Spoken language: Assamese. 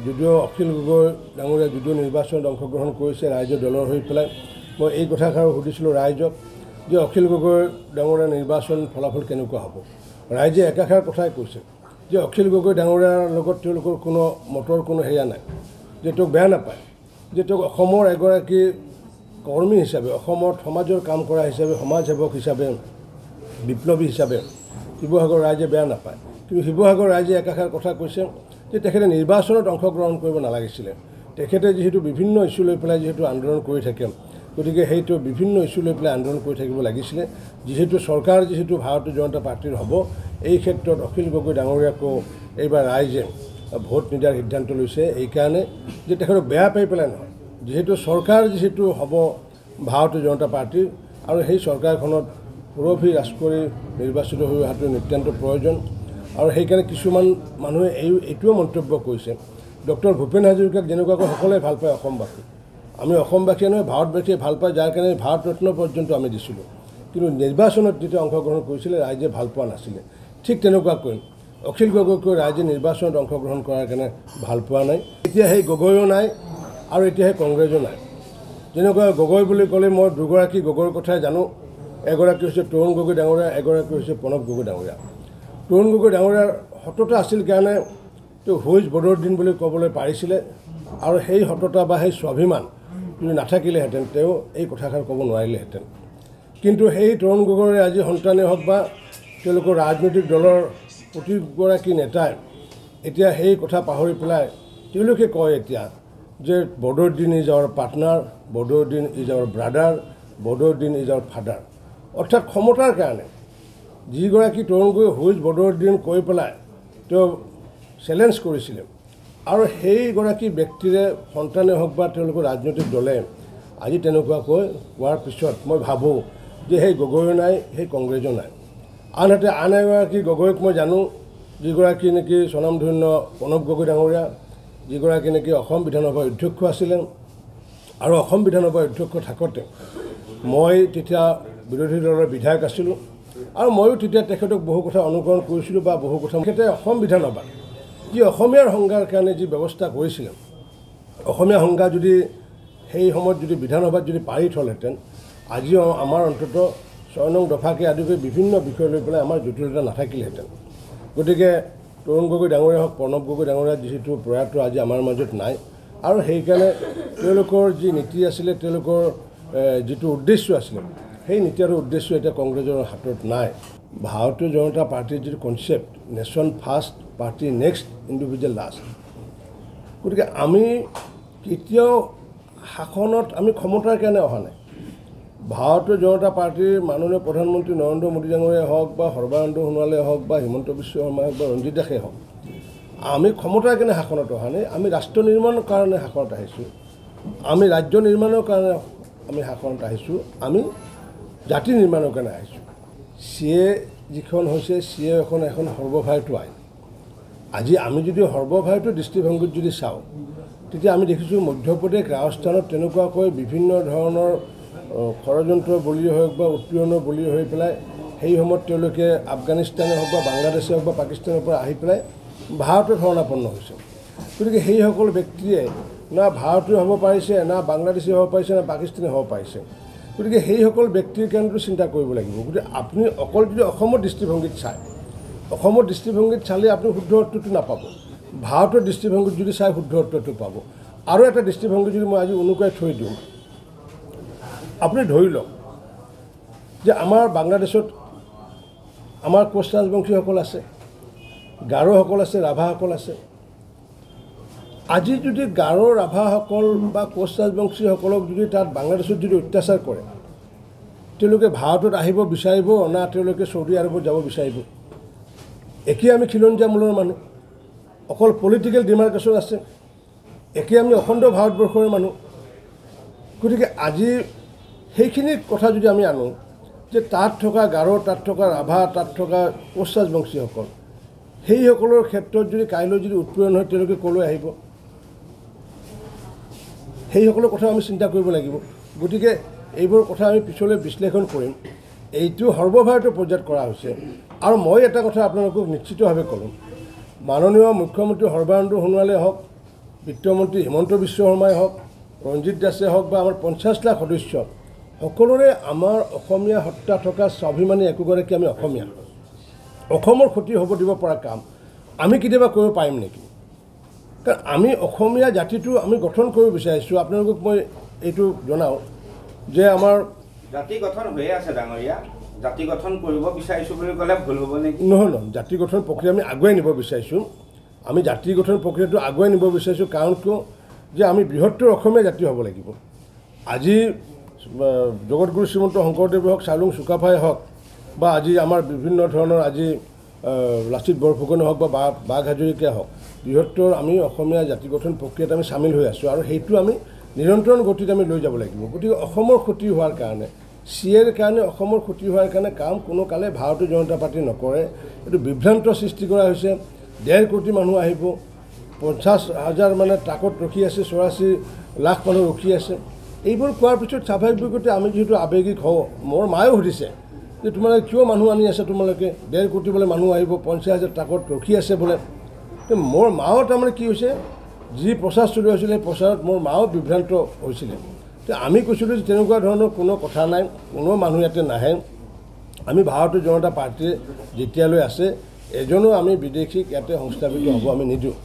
যদিও অখিল গগৈ ডাঙৰীয়া যদিও নিৰ্বাচনত অংশগ্ৰহণ কৰিছে ৰাইজৰ দলৰ হৈ পেলাই মই এই কথাষাৰ সুধিছিলোঁ ৰাইজক যে অখিল গগৈ ডাঙৰীয়া নিৰ্বাচন ফলাফল কেনেকুৱা হ'ব। ৰাইজে একাষাৰ কথাই কৈছে যে অখিল গগৈ ডাঙৰীয়াৰ লগত তেওঁলোকৰ কোনো মতৰ কোনো হেয়া নাই, যে তেওঁক বেয়া নাপায়, যে তেওঁক অসমৰ এগৰাকী কৰ্মী হিচাপে, অসমত সমাজৰ কাম কৰা হিচাপে, সমাজসেৱক হিচাপে, বিপ্লৱী হিচাপে শিৱসাগৰ ৰাইজে বেয়া নাপায়। কিন্তু শিৱসাগৰ ৰাইজে একাষাৰ কথা কৈছে যে তেখেতে নিৰ্বাচনত অংশগ্ৰহণ কৰিব নালাগিছিলে। তেখেতে যিহেতু বিভিন্ন ইছ্যু লৈ পেলাই যিহেতু আন্দোলন কৰি থাকে, গতিকে সেইটো বিভিন্ন ইছ্যু লৈ পেলাই আন্দোলন কৰি থাকিব লাগিছিলে। যিহেতু চৰকাৰ যিহেতু ভাৰতীয় জনতা পাৰ্টিৰ হ'ব, এই ক্ষেত্ৰত অখিল গগৈ ডাঙৰীয়াকো এইবাৰ ৰাইজে ভোট নিদিয়াৰ সিদ্ধান্ত লৈছে। এইকাৰণে যে তেখেতক বেয়া পাই পেলাই নহয়, যিহেতু চৰকাৰ যিহেতু হ'ব ভাৰতীয় জনতা পাৰ্টিৰ আৰু সেই চৰকাৰখনত পুৰভী ৰাজকৰি নিৰ্বাচিত হৈ অহাটো নিতান্ত প্ৰয়োজন। আৰু সেইকাৰণে কিছুমান মানুহে এইটোও মন্তব্য কৰিছে, ডক্টৰ ভূপেন হাজৰিকাক যেনেকুৱাকৈ সকলোৱে ভাল পায় অসমবাসী, আমি অসমবাসীয়ে নহয় ভাৰতবাসীয়ে ভাল পায়, যাৰ কাৰণে ভাৰত ৰত্ন পৰ্যন্ত আমি দিছিলোঁ। কিন্তু নিৰ্বাচনত যেতিয়া অংশগ্ৰহণ কৰিছিলে ৰাইজে ভাল পোৱা নাছিলে। ঠিক তেনেকুৱাকৈ অখিল গগৈকৈ ৰাইজে নিৰ্বাচনত অংশগ্ৰহণ কৰাৰ কাৰণে ভাল পোৱা নাই। এতিয়া সেই গগৈও নাই আৰু এতিয়া সেই কংগ্ৰেছো নাই। যেনেকুৱা গগৈ বুলি ক'লে মই দুগৰাকী গগৈৰ কথাই জানো। এগৰাকী হৈছে তৰুণ গগৈ ডাঙৰীয়া, এগৰাকী হৈছে প্ৰণৱ গগৈ ডাঙৰীয়া। তৰুণ গগৈ ডাঙৰীয়াৰ সততা আছিল কাৰণে তেওঁ হুইজ বদৰুদ্দিন বুলি ক'বলৈ পাৰিছিলে, আৰু সেই সততা বা সেই স্বাভিমান যদি নাথাকিলেহেঁতেন তেওঁ এই কথাষাৰ ক'ব নোৱাৰিলেহেঁতেন। কিন্তু সেই তৰুণ গগৈৰে আজি সন্তানেই হওক বা তেওঁলোকৰ ৰাজনৈতিক দলৰ প্ৰতিগৰাকী নেতাই এতিয়া সেই কথা পাহৰি পেলাই তেওঁলোকে কয় এতিয়া যে Badruddin is our partner, Badruddin is our brother, Badruddin is our father. অৰ্থাৎ ক্ষমতাৰ কাৰণে যিগৰাকী তৰুণ গগৈ হুইজ বদৰুদ্দিন কৈ পেলাই তেওঁ চেলেঞ্জ কৰিছিলে, আৰু সেইগৰাকী ব্যক্তিৰে সন্তানে হওক বা তেওঁলোকৰ ৰাজনৈতিক দলে আজি তেনেকুৱাকৈ কোৱাৰ পিছত মই ভাবোঁ যে সেই গগৈও নাই, সেই কংগ্ৰেছো নাই। আনহাতে আন এগৰাকী গগৈক মই জানো, যিগৰাকী নেকি স্বনামধন্য প্ৰণৱ গগৈ ডাঙৰীয়া, যিগৰাকী নেকি অসম বিধানসভাৰ অধ্যক্ষ আছিলে। আৰু অসম বিধানসভাৰ অধ্যক্ষ থাকোঁতে মই তেতিয়া বিৰোধী দলৰ বিধায়ক আছিলোঁ, আৰু ময়ো তেতিয়া তেখেতক বহু কথা অনুকৰণ কৰিছিলোঁ বা বহু কথা তেখেতে অসম বিধানসভাত যি অসমীয়াৰ সংজ্ঞাৰ কাৰণে যি ব্যৱস্থা কৰিছিলে, অসমীয়া সংজ্ঞা যদি সেই সময়ত যদি বিধানসভাত যদি পাৰি থ'লহেঁতেন আজিও আমাৰ অন্তত 6 নং দফাকে আদি কৰি বিভিন্ন বিষয় লৈ পেলাই আমাৰ জটিলতা নাথাকিলেহেঁতেন। গতিকে তৰুণ গগৈ ডাঙৰীয়া হওক, প্ৰণৱ গগৈ ডাঙৰীয়া যিহেতু প্ৰয়াত আজি আমাৰ মাজত নাই, আৰু সেইকাৰণে তেওঁলোকৰ যি নীতি আছিলে, তেওঁলোকৰ যিটো উদ্দেশ্য আছিলে, সেই নীতি আৰু উদ্দেশ্য এতিয়া কংগ্ৰেছৰ হাতত নাই। ভাৰতীয় জনতা পাৰ্টিৰ যিটো concept nation first, party next, individual last. গতিকে আমি কেতিয়াও শাসনত আমি ক্ষমতাৰ কাৰণে অহা নাই। ভাৰতীয় জনতা পাৰ্টিৰ মাননীয় প্ৰধানমন্ত্ৰী নৰেন্দ্ৰ মোদী ডাঙৰীয়াই হওক বা সৰ্বানন্দ সোণোৱালে হওক বা হিমন্ত বিশ্ব শৰ্মাই হওক বা ৰঞ্জিত দাসেই হওক, আমি ক্ষমতাৰ কাৰণে শাসনত অহা নাই। আমি ৰাষ্ট্ৰ নিৰ্মাণৰ কাৰণে শাসনত আহিছোঁ, আমি ৰাজ্য নিৰ্মাণৰ কাৰণে আমি শাসনত আহিছোঁ, আমি জাতি নিৰ্মাণৰ কাৰণে আহিছোঁ। CA যিখন হৈছে CA এখন সৰ্বভাৰতীয় আইন। আজি আমি যদি সৰ্বভাৰতীয় দৃষ্টিভংগীত যদি চাওঁ, তেতিয়া আমি দেখিছোঁ মধ্যপ্ৰদেশ, ৰাজস্থানত তেনেকুৱাকৈ বিভিন্ন ধৰণৰ ষড়যন্ত্ৰ বলি হওক বা উৎপীড়নৰ বলি হৈ পেলাই সেই সময়ত তেওঁলোকে আফগানিস্তানে হওক বা বাংলাদেশে হওক বা পাকিস্তানৰ পৰা আহি পেলাই ভাৰতত শৰণাপন্ন হৈছে। গতিকে সেইসকল ব্যক্তিয়ে না ভাৰতীয় হ'ব পাৰিছে, না বাংলাদেশী হ'ব পাৰিছে, না পাকিস্তানী হ'ব পাৰিছে। গতিকে সেইসকল ব্যক্তিৰ কাৰণেতো চিন্তা কৰিব লাগিব। গতিকে আপুনি অকল যদি অসমৰ দৃষ্টিভংগীত চায়, অসমৰ দৃষ্টিভংগীত চালে আপুনি শুদ্ধ অৰ্থটো নাপাব। ভাৰতৰ দৃষ্টিভংগীত যদি চাই শুদ্ধ অৰ্থটো পাব। আৰু এটা দৃষ্টিভংগী যদি মই আজি অনুকুৱাই থৈ দিওঁ, আপুনি ধৰি লওক যে আমাৰ বাংলাদেশত আমাৰ কোচ ৰাজবংশীসকল আছে, গাৰোসকল আছে, ৰাভাসকল আছে। আজি যদি গাৰো ৰাভাসকল বা কোচ ৰাজবংশীসকলক যদি তাত বাংলাদেশত যদি অত্যাচাৰ কৰে, তেওঁলোকে ভাৰতত আহিব বিচাৰিব না তেওঁলোকে চৌদি আৰবত যাব বিচাৰিব? একেই আমি খিলঞ্জীয়া মূলৰ মানুহ, অকল পলিটিকেল ডিমাৰ্কেশ্যন আছে, একেই আমি অখণ্ড ভাৰতবৰ্ষৰ মানুহ। গতিকে আজি সেইখিনি কথা যদি আমি আনো যে তাত থকা গাৰো, তাত থকা ৰাভা, তাত থকা কোচ ৰাজবংশীসকল, সেইসকলৰ ক্ষেত্ৰত যদি কাইলৈ যদি উৎপীড়ন হয় তেওঁলোকে ক'লৈ আহিব? সেইসকলৰ কথা আমি চিন্তা কৰিব লাগিব। গতিকে এইবোৰ কথা আমি পিছলৈ বিশ্লেষণ কৰিম। এইটো সৰ্বভাৰতীয় পৰ্যায়ত কৰা হৈছে। আৰু মই এটা কথা আপোনালোকক নিশ্চিতভাৱে ক'লোঁ, মাননীয় মুখ্যমন্ত্ৰী সৰ্বানন্দ সোণোৱালে হওক বিত্তমন্ত্ৰী হিমন্ত বিশ্ব শৰ্মাই হওক, ৰঞ্জিত দাসে হওক বা আমাৰ 50 লাখ সদস্য সকলোৰে আমাৰ অসমীয়া সত্তা থকা স্বাভিমানী একোগৰাকী আমি অসমীয়া। অসমৰ ক্ষতি হ'ব দিব পৰা কাম আমি কেতিয়াবা কৰিব পাৰিম নেকি? কাৰণ আমি অসমীয়া জাতিটো আমি গঠন কৰিব বিচাৰিছোঁ। আপোনালোকক মই এইটো জনাওঁ যে আমাৰ জাতি গঠন হৈ আছে ডাঙৰীয়া, জাতি গঠন কৰিব বিচাৰিছোঁ বুলি ক'লে ভুল হ'ব নেকি? নহয়, জাতি গঠন প্ৰক্ৰিয়া আমি আগুৱাই নিব বিচাৰিছোঁ। আমি জাতি গঠন প্ৰক্ৰিয়াটো আগুৱাই নিব বিচাৰিছোঁ। কাৰণ কিয় যে আমি বৃহত্তৰ অসমীয়া জাতি হ'ব লাগিব। আজি জগতগুৰু শ্ৰীমন্ত শংকৰদেৱে হওক, চাওলুং চুকাফাই হওক বা আজি আমাৰ বিভিন্ন ধৰণৰ আজি লাচিত বৰফুকনে হওক বা বাঘ হাজৰিকাই হওক, বৃহত্তৰ আমি অসমীয়া জাতি গঠন প্ৰক্ৰিয়াত আমি চামিল হৈ আছোঁ আৰু সেইটো আমি নিৰন্তৰ গতিত আমি লৈ যাব লাগিব। গতিকে অসমৰ ক্ষতি হোৱাৰ কাৰণে, চিএৰ কাৰণে অসমৰ ক্ষতি হোৱাৰ কাৰণে কাম কোনো কালে ভাৰতীয় জনতা পাৰ্টি নকৰে। এইটো বিভ্ৰান্ত সৃষ্টি কৰা হৈছে। 1.5 কোটি মানুহ আহিব, 50,000 মানে ট্ৰাকত ৰখি আছে, 84 লাখ মানুহ ৰখি আছে। এইবোৰ কোৱাৰ পিছত স্বাভাৱিকতে আমি যিহেতু আৱেগিক হওঁ, মোৰ মায়েও সুধিছে যে তোমালোকে কিয় মানুহ আনি আছে, তোমালোকে 1.5 কোটি বোলে মানুহ আহিব, 50,000 ট্ৰাকত ৰখি আছে বোলে। তো মোৰ মাও তাৰমানে কি হৈছে, যি প্ৰচাৰ চলি হৈছিলে সেই প্ৰচাৰত মোৰ মাও বিভ্ৰান্ত হৈছিলে। তো আমি কৈছিলোঁ যে তেনেকুৱা ধৰণৰ কোনো কথা নাই, কোনো মানুহ ইয়াতে নাহে। আমি ভাৰতীয় জনতা পাৰ্টীয়ে যেতিয়ালৈ আছে এজনো আমি বিদেশীক ইয়াতে সংস্থাপিত হ'ব আমি নিদিওঁ।